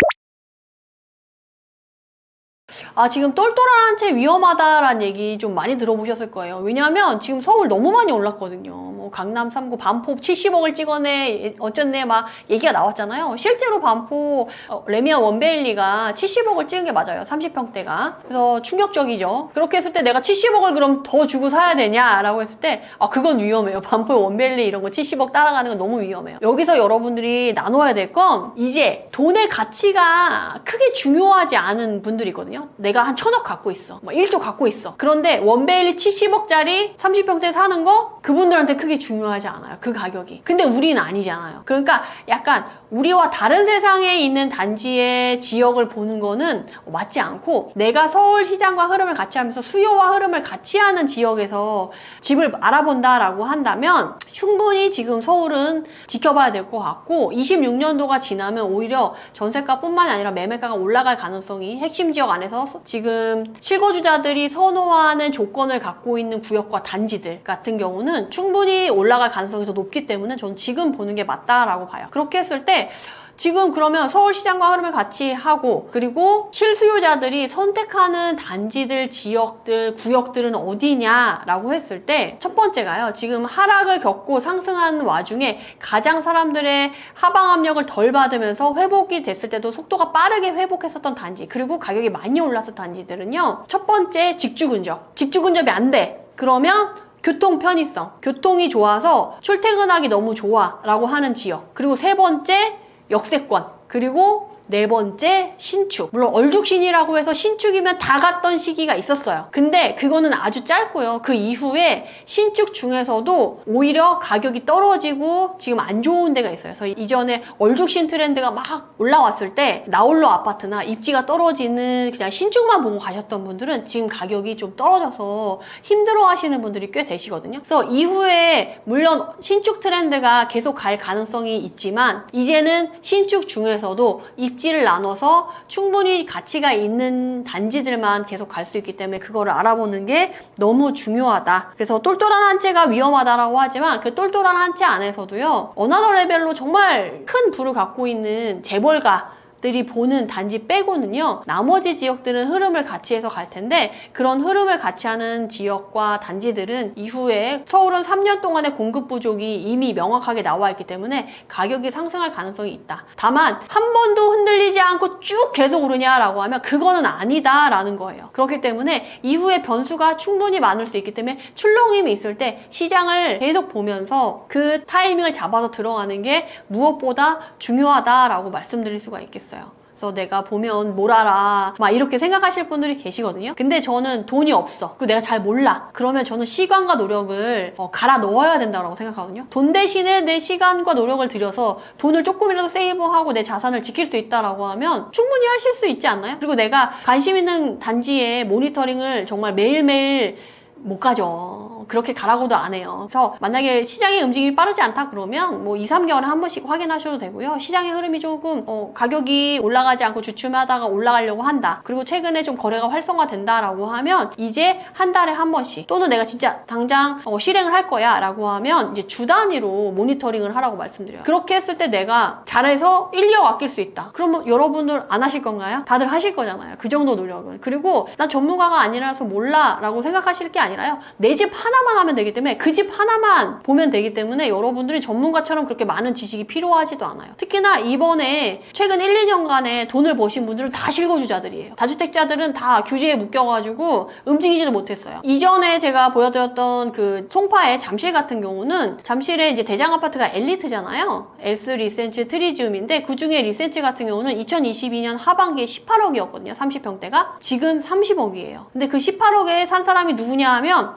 지금 똘똘한 채 위험하다라는 얘기 좀 많이 들어보셨을 거예요. 왜냐하면 지금 서울 너무 많이 올랐거든요. 뭐 강남 3구 반포 70억을 찍어내 어쨌네 막 얘기가 나왔잖아요. 실제로 반포 레미안 원베일리가 70억을 찍은 게 맞아요. 30평대가. 그래서 충격적이죠. 그렇게 했을 때 내가 70억을 그럼 더 주고 사야 되냐라고 했을 때 그건 위험해요. 반포 원베일리 이런 거 70억 따라가는 건 너무 위험해요. 여기서 여러분들이 나눠야 될 건 이제 돈의 가치가 크게 중요하지 않은 분들이 있거든요. 내가 한 1,000억 갖고 있어, 뭐 1조 갖고 있어. 그런데 원베일리 70억짜리 30평대 사는 거 그분들한테 크게 중요하지 않아요, 그 가격이. 근데 우리는 아니잖아요. 그러니까 약간 우리와 다른 세상에 있는 단지의 지역을 보는 거는 맞지 않고, 내가 서울 시장과 흐름을 같이 하면서 수요와 흐름을 같이 하는 지역에서 집을 알아본다라고 한다면 충분히 지금 서울은 지켜봐야 될 것 같고, 26년도가 지나면 오히려 전세가뿐만 아니라 매매가가 올라갈 가능성이, 핵심 지역 안에서 지금 실거주자들이 선호하는 조건을 갖고 있는 구역과 단지들 같은 경우는 충분히 올라갈 가능성이 더 높기 때문에 저는 지금 보는 게 맞다라고 봐요. 그렇게 했을 때 지금 그러면 서울시장과 흐름을 같이 하고, 그리고 실수요자들이 선택하는 단지들, 지역들, 구역들은 어디냐라고 했을 때 첫 번째가요, 지금 하락을 겪고 상승하는 와중에 가장 사람들의 하방 압력을 덜 받으면서 회복이 됐을 때도 속도가 빠르게 회복했었던 단지, 그리고 가격이 많이 올랐던 단지들은요, 첫 번째 직주 근접. 직주 근접이 안 돼. 그러면 교통 편의성, 교통이 좋아서 출퇴근하기 너무 좋아 라고 하는 지역. 그리고 세 번째 역세권, 그리고 네 번째 신축. 물론 얼죽신이라고 해서 신축이면 다 갔던 시기가 있었어요. 근데 그거는 아주 짧고요. 그 이후에 신축 중에서도 오히려 가격이 떨어지고 지금 안 좋은 데가 있어요. 그래서 이전에 얼죽신 트렌드가 막 올라왔을 때 나홀로 아파트나 입지가 떨어지는 그냥 신축만 보고 가셨던 분들은 지금 가격이 좀 떨어져서 힘들어 하시는 분들이 꽤 되시거든요. 그래서 이후에 물론 신축 트렌드가 계속 갈 가능성이 있지만 이제는 신축 중에서도 입지를 나눠서 충분히 가치가 있는 단지들만 계속 갈 수 있기 때문에 그거를 알아보는 게 너무 중요하다. 그래서 똘똘한 한 채가 위험하다라고 하지만 그 똘똘한 한 채 안에서도요, 어나더 레벨로 정말 큰 부를 갖고 있는 재벌가 지자체들이 보는 단지 빼고는요, 나머지 지역들은 흐름을 같이 해서 갈 텐데, 그런 흐름을 같이 하는 지역과 단지들은 이후에 서울은 3년 동안의 공급 부족이 이미 명확하게 나와 있기 때문에 가격이 상승할 가능성이 있다. 다만 한 번도 흔들리지 않고 쭉 계속 오르냐라고 하면 그거는 아니다라는 거예요. 그렇기 때문에 이후에 변수가 충분히 많을 수 있기 때문에 출렁임이 있을 때 시장을 계속 보면서 그 타이밍을 잡아서 들어가는 게 무엇보다 중요하다라고 말씀드릴 수가 있겠어요. 그래서 내가 보면 뭘 알아 막 이렇게 생각하실 분들이 계시거든요. 근데 저는 돈이 없어, 그리고 내가 잘 몰라, 그러면 저는 시간과 노력을 갈아 넣어야 된다고 생각하거든요. 돈 대신에 내 시간과 노력을 들여서 돈을 조금이라도 세이브하고 내 자산을 지킬 수 있다라고 하면 충분히 하실 수 있지 않나요? 그리고 내가 관심 있는 단지에 모니터링을 정말 매일매일 못 가죠. 그렇게 가라고도 안 해요. 그래서 만약에 시장의 움직임이 빠르지 않다 그러면 뭐 2, 3개월에 한 번씩 확인하셔도 되고요. 시장의 흐름이 조금 가격이 올라가지 않고 주춤하다가 올라가려고 한다, 그리고 최근에 좀 거래가 활성화된다라고 하면 이제 한 달에 한 번씩, 또는 내가 진짜 당장 실행을 할 거야 라고 하면 이제 주 단위로 모니터링을 하라고 말씀드려요. 그렇게 했을 때 내가 잘해서 1, 2억 아낄 수 있다, 그러면 여러분들 안 하실 건가요? 다들 하실 거잖아요. 그 정도 노력은. 그리고 난 전문가가 아니라서 몰라 라고 생각하실 게 아니라요, 내 집 하나만 하면 되기 때문에 그 집 하나만 보면 되기 때문에 여러분들이 전문가처럼 그렇게 많은 지식이 필요하지도 않아요. 특히나 이번에 최근 1, 2년간에 돈을 버신 분들은 다 실거주자들이에요. 다주택자들은 다 규제에 묶여가지고 움직이지를 못했어요. 이전에 제가 보여드렸던 그 송파의 잠실 같은 경우는, 잠실에 이제 대장 아파트가 엘리트잖아요. 엘스 리센츠 트리지움인데 그 중에 리센츠 같은 경우는 2022년 하반기에 18억이었거든요. 30평대가. 지금 30억이에요. 근데 그 18억에 산 사람이 누구냐 하면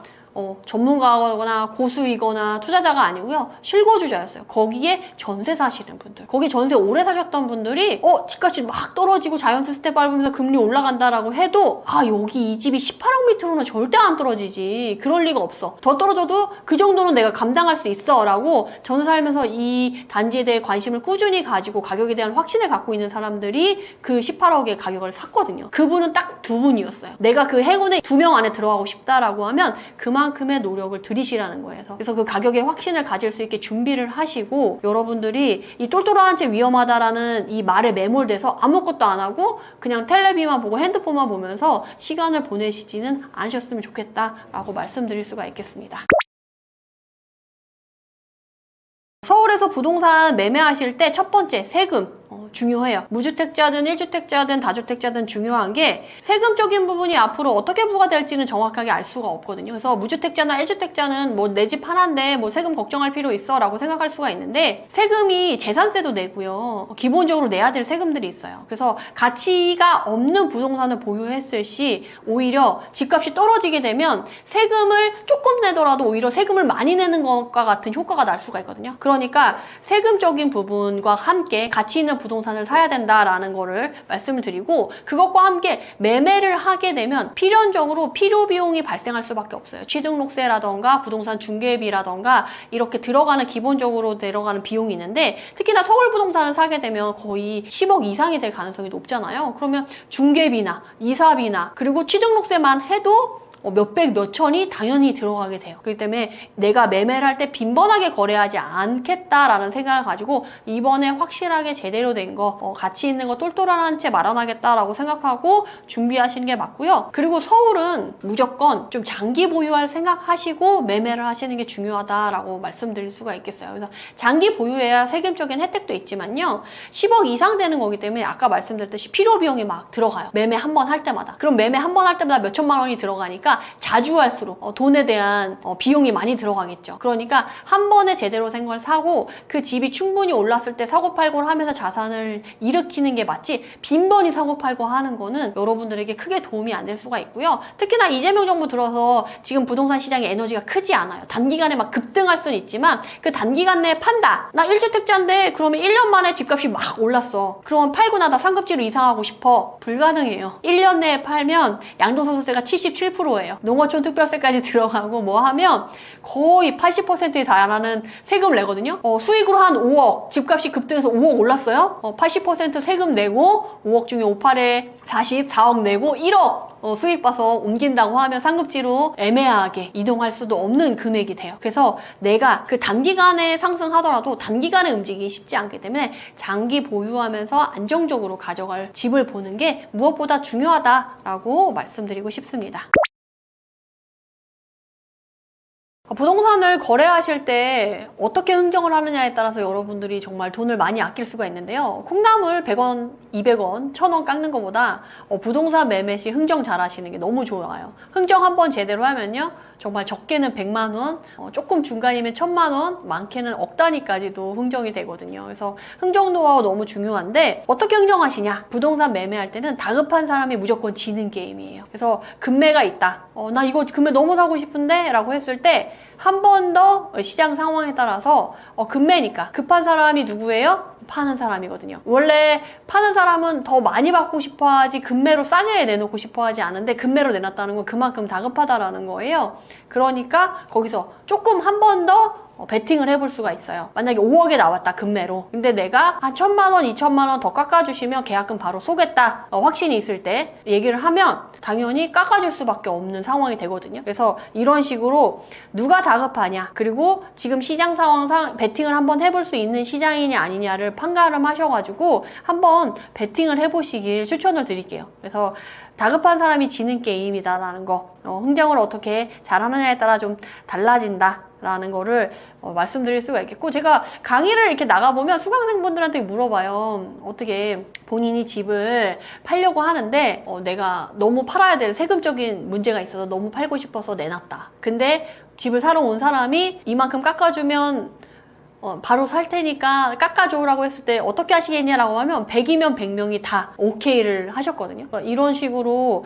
전문가거나 고수이거나 투자자가 아니고요, 실거주자였어요. 거기에 전세 사시는 분들, 거기 전세 오래 사셨던 분들이 집값이 막 떨어지고 자이언트 스텝 밟으면서 금리 올라간다라고 해도 여기 이 집이 18억 밑으로는 절대 안 떨어지지, 그럴 리가 없어, 더 떨어져도 그 정도는 내가 감당할 수 있어 라고 전세 살면서 이 단지에 대해 관심을 꾸준히 가지고 가격에 대한 확신을 갖고 있는 사람들이 그 18억의 가격을 샀거든요. 그분은 딱 두 분이었어요. 내가 그 행운의 2명 안에 들어가고 싶다라고 하면 그만큼의 노력을 들이시라는 거예요. 그래서 그 가격에 확신을 가질 수 있게 준비를 하시고, 여러분들이 이 똘똘한 채 위험하다라는 이 말에 매몰돼서 아무것도 안 하고 그냥 텔레비만 보고 핸드폰만 보면서 시간을 보내시지는 않으셨으면 좋겠다라고 말씀드릴 수가 있겠습니다. 서울에서 부동산 매매하실 때 첫 번째, 세금. 중요해요. 무주택자든 1주택자든 다주택자든 중요한 게, 세금적인 부분이 앞으로 어떻게 부과될지는 정확하게 알 수가 없거든요. 그래서 무주택자나 1주택자는 뭐 내 집 하나인데 뭐 세금 걱정할 필요 있어 라고 생각할 수가 있는데, 세금이 재산세도 내고요, 기본적으로 내야 될 세금들이 있어요. 그래서 가치가 없는 부동산을 보유했을 시 오히려 집값이 떨어지게 되면 세금을 조금 내더라도 오히려 세금을 많이 내는 것과 같은 효과가 날 수가 있거든요. 그러니까 세금적인 부분과 함께 가치 있는 부동산을 사야 된다라는 거를 말씀을 드리고, 그것과 함께 매매를 하게 되면 필연적으로 필요 비용이 발생할 수밖에 없어요. 취등록세라던가 부동산 중개비라던가 이렇게 들어가는, 기본적으로 들어가는 비용이 있는데, 특히나 서울 부동산을 사게 되면 거의 10억 이상이 될 가능성이 높잖아요. 그러면 중개비나 이사비나 그리고 취등록세만 해도 몇백, 몇천이 당연히 들어가게 돼요. 그렇기 때문에 내가 매매를 할 때 빈번하게 거래하지 않겠다라는 생각을 가지고 이번에 확실하게 제대로 된 거, 가치 있는 거 똘똘한 채 마련하겠다라고 생각하고 준비하시는 게 맞고요. 그리고 서울은 무조건 좀 장기 보유할 생각하시고 매매를 하시는 게 중요하다라고 말씀드릴 수가 있겠어요. 그래서 장기 보유해야 세금적인 혜택도 있지만요, 10억 이상 되는 거기 때문에 아까 말씀드렸듯이 필요 비용이 막 들어가요. 매매 한 번 할 때마다. 그럼 매매 한 번 할 때마다 몇 천만 원이 들어가니까 자주 할수록 돈에 대한 비용이 많이 들어가겠죠. 그러니까 한 번에 제대로 된 걸 사고 그 집이 충분히 올랐을 때 사고팔고를 하면서 자산을 일으키는 게 맞지, 빈번히 사고팔고 하는 거는 여러분들에게 크게 도움이 안 될 수가 있고요. 특히나 이재명 정부 들어서 지금 부동산 시장의 에너지가 크지 않아요. 단기간에 막 급등할 수는 있지만 그 단기간 내에 판다. 나 1주택자인데 그러면 1년 만에 집값이 막 올랐어. 그러면 팔고 나다 상급지로 이상하고 싶어. 불가능해요. 1년 내에 팔면 양도소득세가 77%예요. 거예요. 농어촌 특별세까지 들어가고 뭐 하면 거의 80%에 달하는 세금을 내거든요. 수익으로 한 5억, 집값이 급등해서 5억 올랐어요. 80% 세금 내고 5억 중에 5, 8에 44억 내고 1억 수익 봐서 옮긴다고 하면 상급지로 애매하게 이동할 수도 없는 금액이 돼요. 그래서 내가 그 단기간에 상승하더라도 단기간에 움직이기 쉽지 않기 때문에 장기 보유하면서 안정적으로 가져갈 집을 보는 게 무엇보다 중요하다라고 말씀드리고 싶습니다. 부동산을 거래하실 때 어떻게 흥정을 하느냐에 따라서 여러분들이 정말 돈을 많이 아낄 수가 있는데요. 콩나물 100원, 200원, 1000원 깎는 것보다 부동산 매매 시 흥정 잘 하시는 게 너무 좋아요. 흥정 한번 제대로 하면요. 정말 적게는 100만 원, 조금 중간이면 1000만 원, 많게는 억 단위까지도 흥정이 되거든요. 그래서 흥정 노하우 너무 중요한데 어떻게 흥정하시냐? 부동산 매매할 때는 다급한 사람이 무조건 지는 게임이에요. 그래서 금매가 있다. 나 이거 금매 너무 사고 싶은데? 라고 했을 때 한 번 더 시장 상황에 따라서 금매니까 급한 사람이 누구예요? 파는 사람이거든요. 원래 파는 사람은 더 많이 받고 싶어 하지 금매로 싸게 내놓고 싶어 하지 않은데 금매로 내놨다는 건 그만큼 다급하다라는 거예요. 그러니까 거기서 조금 한 번 더 베팅을 해볼 수가 있어요. 만약에 5억에 나왔다 금매로. 근데 내가 한 1000만 원, 2000만 원 더 깎아주시면 계약금 바로 쏘겠다 확신이 있을 때 얘기를 하면 당연히 깎아줄 수밖에 없는 상황이 되거든요. 그래서 이런 식으로 누가 다급하냐, 그리고 지금 시장 상황상 베팅을 한번 해볼 수 있는 시장이냐 아니냐를 판가름하셔가지고 한번 베팅을 해보시길 추천을 드릴게요. 그래서 다급한 사람이 지는 게임이다라는 거, 흥정을 어떻게 잘하느냐에 따라 좀 달라진다 라는 거를 말씀드릴 수가 있겠고, 제가 강의를 이렇게 나가보면 수강생분들한테 물어봐요. 어떻게 본인이 집을 팔려고 하는데 내가 너무 팔아야 될 세금적인 문제가 있어서 너무 팔고 싶어서 내놨다. 근데 집을 사러 온 사람이 이만큼 깎아주면 바로 살 테니까 깎아줘라고 했을 때 어떻게 하시겠냐라고 하면 100이면 100명이 다 오케이를 하셨거든요. 이런 식으로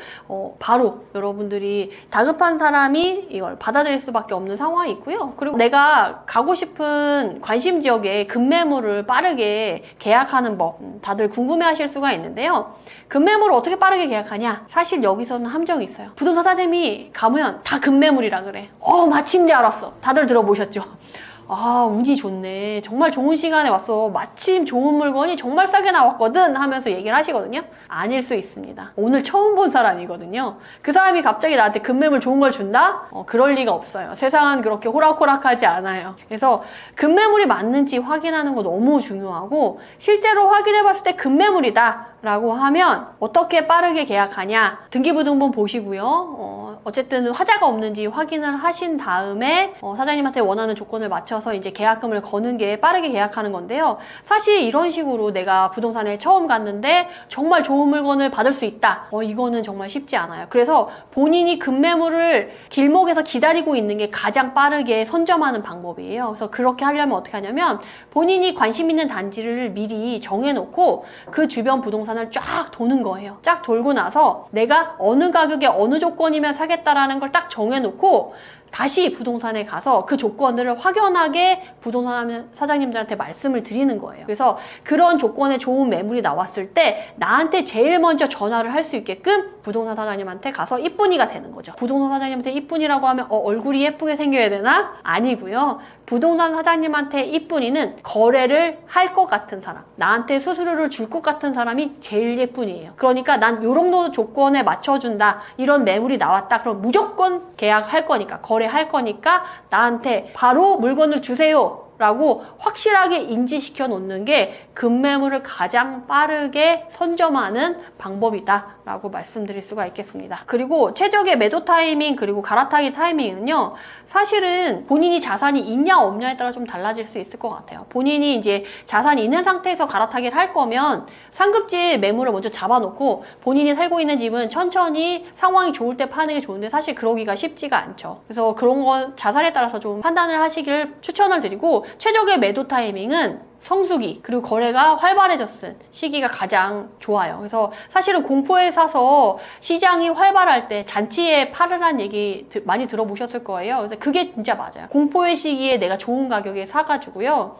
바로 여러분들이 다급한 사람이 이걸 받아들일 수밖에 없는 상황이 있고요. 그리고 내가 가고 싶은 관심 지역에 급매물을 빠르게 계약하는 법, 다들 궁금해하실 수가 있는데요. 급매물을 어떻게 빠르게 계약하냐? 사실 여기서는 함정이 있어요. 부동산 사장님이 가면 다 급매물이라 그래. 마침 잘 알았어. 다들 들어보셨죠? 운이 좋네. 정말 좋은 시간에 왔어. 마침 좋은 물건이 정말 싸게 나왔거든 하면서 얘기를 하시거든요. 아닐 수 있습니다. 오늘 처음 본 사람이거든요. 그 사람이 갑자기 나한테 급매물 좋은 걸 준다? 그럴 리가 없어요. 세상은 그렇게 호락호락하지 않아요. 그래서 급매물이 맞는지 확인하는 거 너무 중요하고, 실제로 확인해봤을 때 급매물이다 라고 하면 어떻게 빠르게 계약하냐? 등기부등본 보시고요. 어쨌든 화자가 없는지 확인을 하신 다음에 사장님한테 원하는 조건을 맞춰서 이제 계약금을 거는 게 빠르게 계약하는 건데요. 사실 이런 식으로 내가 부동산에 처음 갔는데 정말 좋은 물건을 받을 수 있다. 이거는 정말 쉽지 않아요. 그래서 본인이 급매물을 길목에서 기다리고 있는 게 가장 빠르게 선점하는 방법이에요. 그래서 그렇게 하려면 어떻게 하냐면 본인이 관심 있는 단지를 미리 정해놓고 그 주변 부동산을 쫙 도는 거예요. 쫙 돌고 나서 내가 어느 가격에 어느 조건이면 사겠다라는 걸 딱 정해놓고 다시 부동산에 가서 그 조건들을 확연하게 부동산 사장님들한테 말씀을 드리는 거예요. 그래서 그런 조건에 좋은 매물이 나왔을 때 나한테 제일 먼저 전화를 할 수 있게끔 부동산 사장님한테 가서 이쁜이가 되는 거죠. 부동산 사장님한테 이쁜이라고 하면 얼굴이 예쁘게 생겨야 되나? 아니고요. 부동산 사장님한테 이쁜이는 거래를 할 것 같은 사람, 나한테 수수료를 줄 것 같은 사람이 제일 예쁜이에요. 그러니까 난 요런 조건에 맞춰준다, 이런 매물이 나왔다, 그럼 무조건 계약할 거니까, 거래할 거니까 나한테 바로 물건을 주세요 라고 확실하게 인지시켜 놓는 게 급매물을 가장 빠르게 선점하는 방법이다 라고 말씀드릴 수가 있겠습니다. 그리고 최적의 매도 타이밍, 그리고 갈아타기 타이밍은요, 사실은 본인이 자산이 있냐 없냐에 따라 좀 달라질 수 있을 것 같아요. 본인이 이제 자산이 있는 상태에서 갈아타기를 할 거면 상급지 매물을 먼저 잡아놓고 본인이 살고 있는 집은 천천히 상황이 좋을 때 파는 게 좋은데, 사실 그러기가 쉽지가 않죠. 그래서 그런 건 자산에 따라서 좀 판단을 하시길 추천을 드리고, 최적의 매도 타이밍은 성수기, 그리고 거래가 활발해졌을 시기가 가장 좋아요. 그래서 사실은 공포에 사서 시장이 활발할 때 잔치에 팔으란 얘기 많이 들어보셨을 거예요. 그래서 그게 진짜 맞아요. 공포의 시기에 내가 좋은 가격에 사가지고요.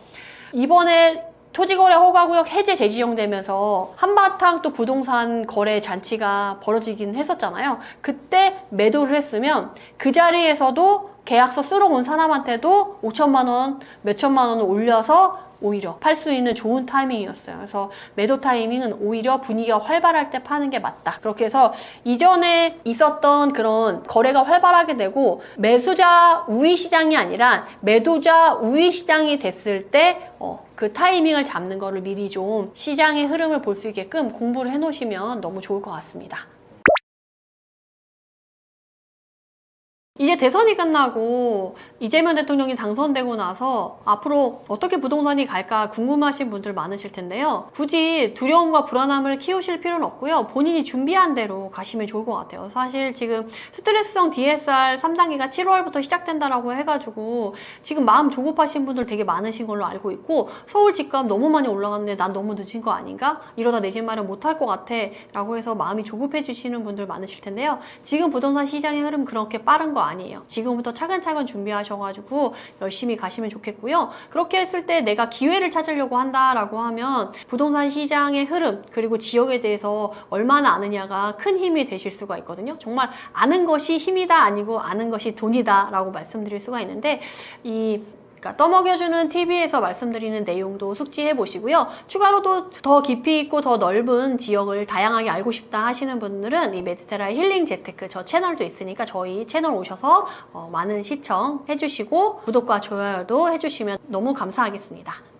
이번에 토지거래 허가구역 해제 재지정되면서 한바탕 또 부동산 거래 잔치가 벌어지긴 했었잖아요. 그때 매도를 했으면 그 자리에서도 계약서 쓰러 온 사람한테도 5천만 원, 몇천만 원을 올려서 오히려 팔 수 있는 좋은 타이밍이었어요. 그래서 매도 타이밍은 오히려 분위기가 활발할 때 파는 게 맞다. 그렇게 해서 이전에 있었던 그런 거래가 활발하게 되고 매수자 우위 시장이 아니라 매도자 우위 시장이 됐을 때 그 타이밍을 잡는 거를 미리 좀 시장의 흐름을 볼 수 있게끔 공부를 해 놓으시면 너무 좋을 것 같습니다. 이제 대선이 끝나고 이재명 대통령이 당선되고 나서 앞으로 어떻게 부동산이 갈까 궁금하신 분들 많으실 텐데요. 굳이 두려움과 불안함을 키우실 필요는 없고요. 본인이 준비한 대로 가시면 좋을 것 같아요. 사실 지금 스트레스성 DSR 3단계가 7월부터 시작된다라고 해가지고 지금 마음 조급하신 분들 되게 많으신 걸로 알고 있고, 서울 집값 너무 많이 올라갔는데 난 너무 늦은 거 아닌가? 이러다 내 집 마련 못할 것 같아 라고 해서 마음이 조급해지시는 분들 많으실 텐데요. 지금 부동산 시장의 흐름 그렇게 빠른 거 아니에요. 지금부터 차근차근 준비하셔가지고 열심히 가시면 좋겠고요. 그렇게 했을 때 내가 기회를 찾으려고 한다라고 하면 부동산 시장의 흐름 그리고 지역에 대해서 얼마나 아느냐가 큰 힘이 되실 수가 있거든요. 정말 아는 것이 힘이다 아니고 아는 것이 돈이다 라고 말씀드릴 수가 있는데, 그러니까 떠먹여주는 TV에서 말씀드리는 내용도 숙지해 보시고요. 추가로도 더 깊이 있고 더 넓은 지역을 다양하게 알고 싶다 하시는 분들은 이 메디테라의 힐링 재테크 저 채널도 있으니까 저희 채널 오셔서 많은 시청해 주시고 구독과 좋아요도 해주시면 너무 감사하겠습니다.